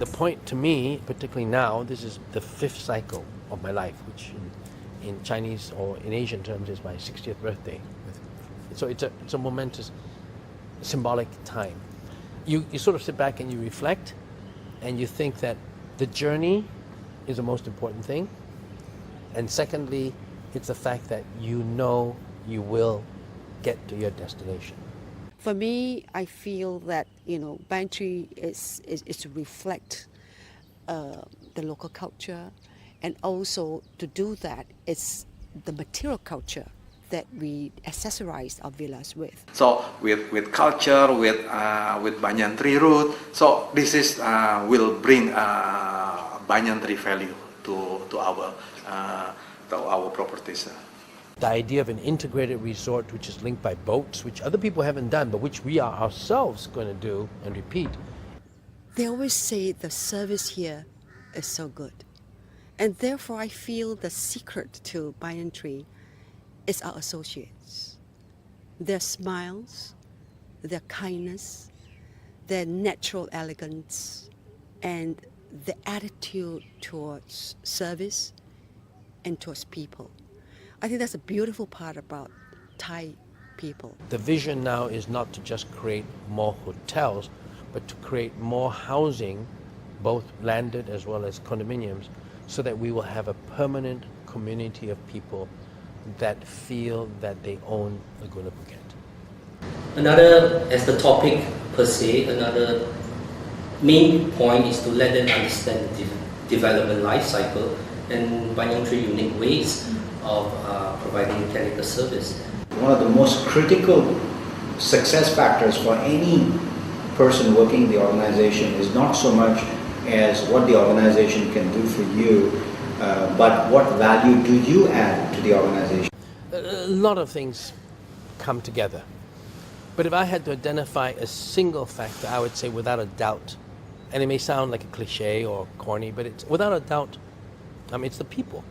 the point to me, particularly now, this is the 5th cycle of my life, which in Chinese or in Asian terms is my 60th birthday. So it's a momentous, symbolic time. You sort of sit back and you reflect, and you think that the journey is the most important thing. And secondly, it's the fact that you know you will get to your destination. For me, I feel that Banyan Tree is to reflect the local culture, and also to do that, it's the material culture that we accessorize our villas with. So with culture, with banyan tree root, so this is will bring banyan tree value to our properties. The idea of an integrated resort which is linked by boats, which other people haven't done, but which we are ourselves going to do and repeat. They always say the service here is so good. And therefore I feel the secret to Banyan Tree is our associates. Their smiles, their kindness, their natural elegance, and the attitude towards service and towards people. I think that's a beautiful part about Thai people. The vision now is not to just create more hotels, but to create more housing, both landed as well as condominiums, so that we will have a permanent community of people that feel that they own Laguna Phuket. Another, as the topic per se, another main point is to let them understand the development life cycle and Banyan Tree unique ways of providing technical service. One of the most critical success factors for any person working in the organization is not so much as what the organization can do for you, but what value do you add to the organization? A lot of things come together. But if I had to identify a single factor, I would say without a doubt, and it may sound like a cliche or corny, but it's without a doubt, it's the people.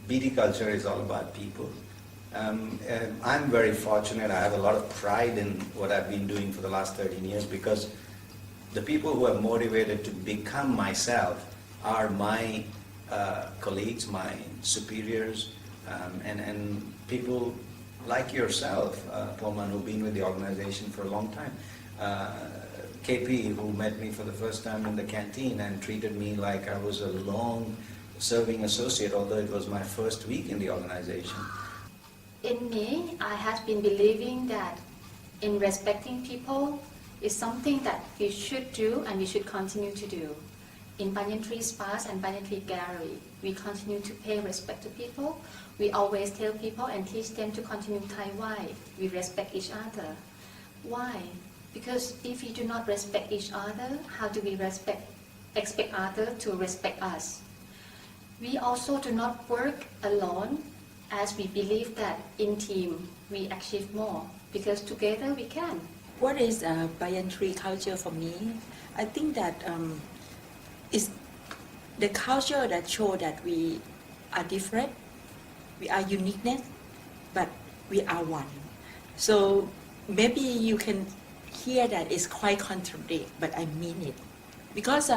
BD culture is all about people. I'm very fortunate. I have a lot of pride in what I've been doing for the last 13 years because the people who are motivated to become myself are my colleagues, my superiors, and people like yourself, Pullman, who've been with the organization for a long time. KP, who met me for the first time in the canteen and treated me like I was a long-serving associate, although it was my first week in the organization. In me, I have been believing that in respecting people is something that we should do and we should continue to do. In Banyan Tree Spas and Banyan Tree Gallery, we continue to pay respect to people. We always tell people and teach them to continue Thai way. We respect each other. Why? Because if we do not respect each other, how do we expect others to respect us? We also do not work alone, as we believe that in team we achieve more, because together we can. What is Banyan Tree culture for me? I think that it's the culture that shows that we are different, we are uniqueness, but we are one. So maybe you can hear that it's quite contradictory, but I mean it. Because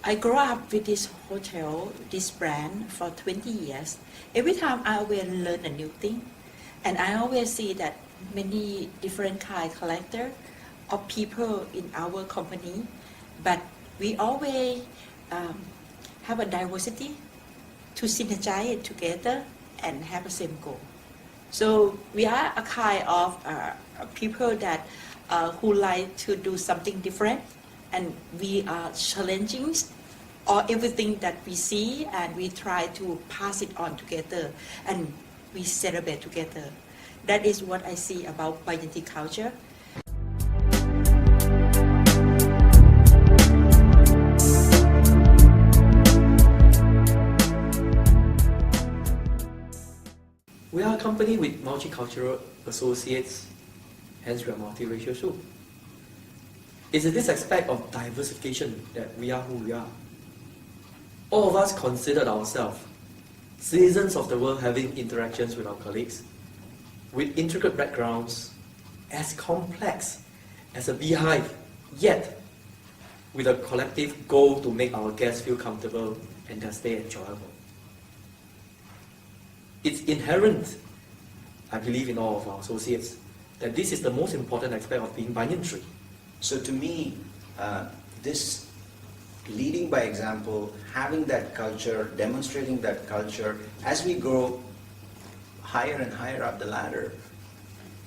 I grew up with this hotel, this brand for 20 years. Every time I will learn a new thing, and I always see that many different kind of character of people in our company, but we always have a diversity to synergize it together and have the same goal. So we are a kind of people that who like to do something different, and we are challenging or everything that we see, and we try to pass it on together, and we celebrate together. That is what I see about Banyan Tree culture. We are a company with multicultural associates, hence we are multiracial too. It's in this aspect of diversification that we are who we are. All of us considered ourselves citizens of the world having interactions with our colleagues, with intricate backgrounds, as complex as a beehive, yet with a collective goal to make our guests feel comfortable and their stay enjoyable. It's inherent, I believe, in all of our associates, that this is the most important aspect of being Banyan Tree. So to me, this leading by example, having that culture, demonstrating that culture, as we go higher and higher up the ladder,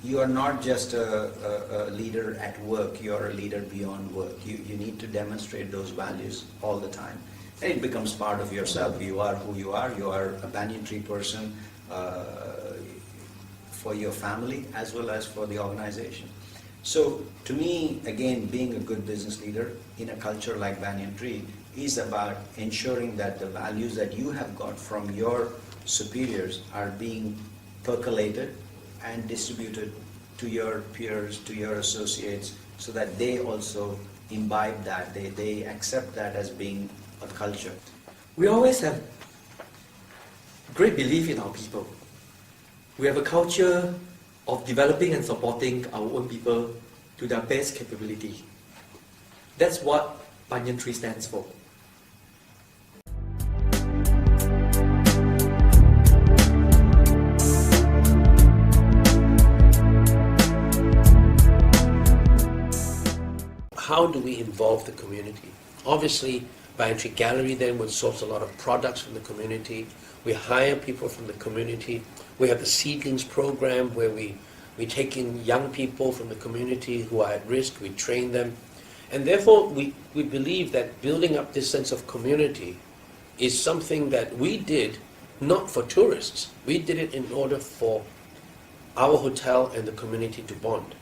you are not just a leader at work, you are a leader beyond work. You need to demonstrate those values all the time. And it becomes part of yourself. You are who you are a Banyan Tree person for your family as well as for the organization. So to me, again, being a good business leader in a culture like Banyan Tree is about ensuring that the values that you have got from your superiors are being percolated and distributed to your peers, to your associates, so that they also imbibe that, they accept that as being a culture. We always have great belief in our people. We have a culture of developing and supporting our own people to their best capability. That's what Banyan Tree stands for. How do we involve the community? Obviously, Banyan Tree Gallery then would source a lot of products from the community. We hire people from the community. We have the Seedlings program where we take in young people from the community who are at risk, we train them. And therefore, we believe that building up this sense of community is something that we did not for tourists. We did it in order for our hotel and the community to bond.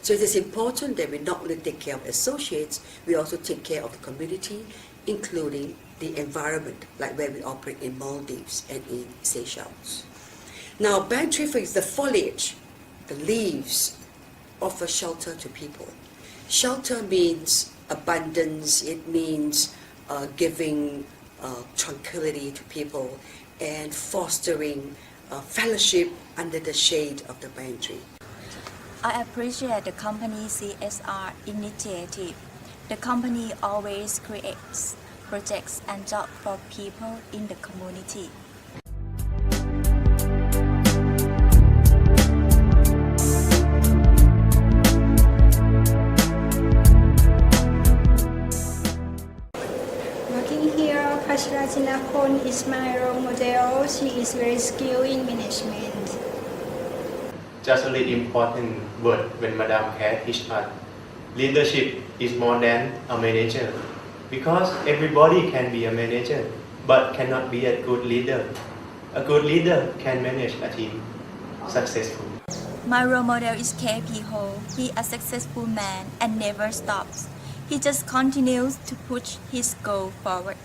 So it is important that we not only take care of associates, we also take care of the community, including the environment, like where we operate in Maldives and in Seychelles. Now, Banyan Tree is the foliage, the leaves offer shelter to people. Shelter means abundance, it means giving tranquility to people and fostering fellowship under the shade of the Banyan Tree. I appreciate the company's CSR initiative. The company always creates projects and jobs for people in the community. Working here, Pashrajina Kon is my role model. She is very skilled in management. Just a really important word when Madame had teach us. Leadership is more than a manager, because everybody can be a manager, but cannot be a good leader. A good leader can manage a team successfully. My role model is KP Ho. He is a successful man and never stops. He just continues to push his goal forward.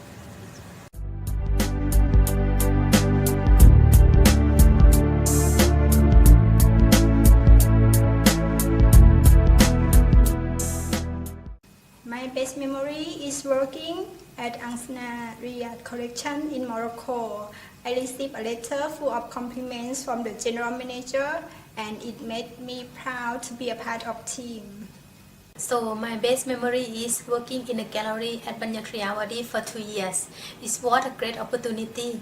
My best memory is working at Angsana Riyadh Collection in Morocco. I received a letter full of compliments from the general manager, and it made me proud to be a part of team. So my best memory is working in a gallery at Banyan Tree Awadi for 2 years. It was a great opportunity.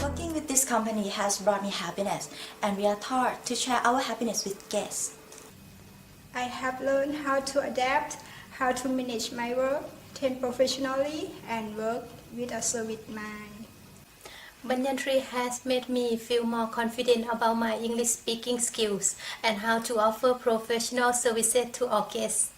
Working with this company has brought me happiness, and we are taught to share our happiness with guests. I have learned how to adapt, how to manage my work, train professionally, and work with a service mind. Banyan Tree has made me feel more confident about my English speaking skills and how to offer professional services to our guests.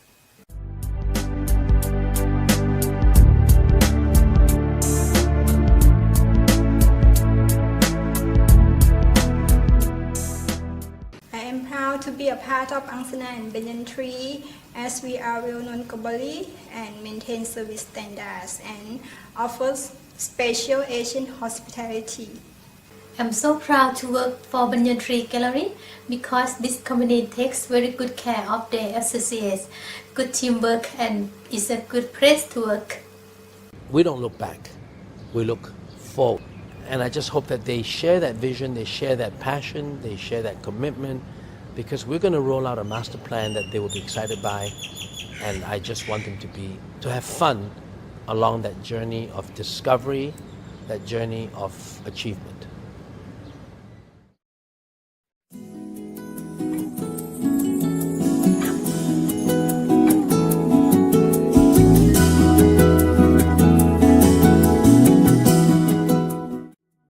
I am proud to be a part of Angsana and Banyan Tree, as we are well known globally and maintain service standards and offers special Asian hospitality. I'm so proud to work for Banyan Tree Gallery because this company takes very good care of their associates, good teamwork, and is a good place to work. We don't look back, we look forward. And I just hope that they share that vision, they share that passion, they share that commitment, because we're going to roll out a master plan that they will be excited by. And I just want them to have fun along that journey of discovery, that journey of achievement.